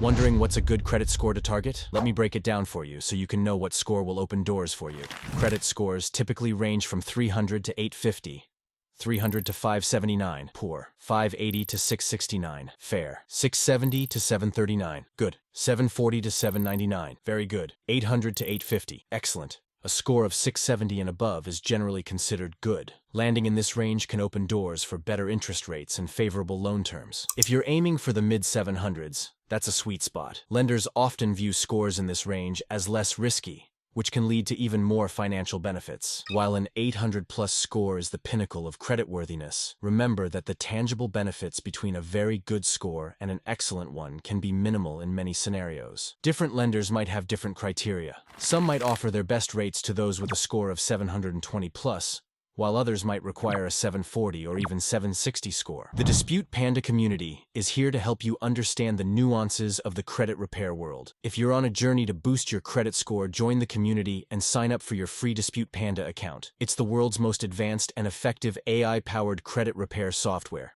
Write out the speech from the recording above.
Wondering what's a good credit score to target? Let me break it down for you so you can know what score will open doors for you. Credit scores typically range from 300 to 850. 300 to 579, poor. 580 to 669, fair. 670 to 739, good. 740 to 799, very good. 800 to 850, excellent. A score of 670 and above is generally considered good. Landing in this range can open doors for better interest rates and favorable loan terms. If you're aiming for the mid-700s, that's a sweet spot. Lenders often view scores in this range as less risky, which can lead to even more financial benefits. While an 800-plus score is the pinnacle of creditworthiness, remember that the tangible benefits between a very good score and an excellent one can be minimal in many scenarios. Different lenders might have different criteria. Some might offer their best rates to those with a score of 720-plus, while others might require a 740 or even 760 score. The Dispute Panda community is here to help you understand the nuances of the credit repair world. If you're on a journey to boost your credit score, join the community and sign up for your free Dispute Panda account. It's the world's most advanced and effective AI-powered credit repair software.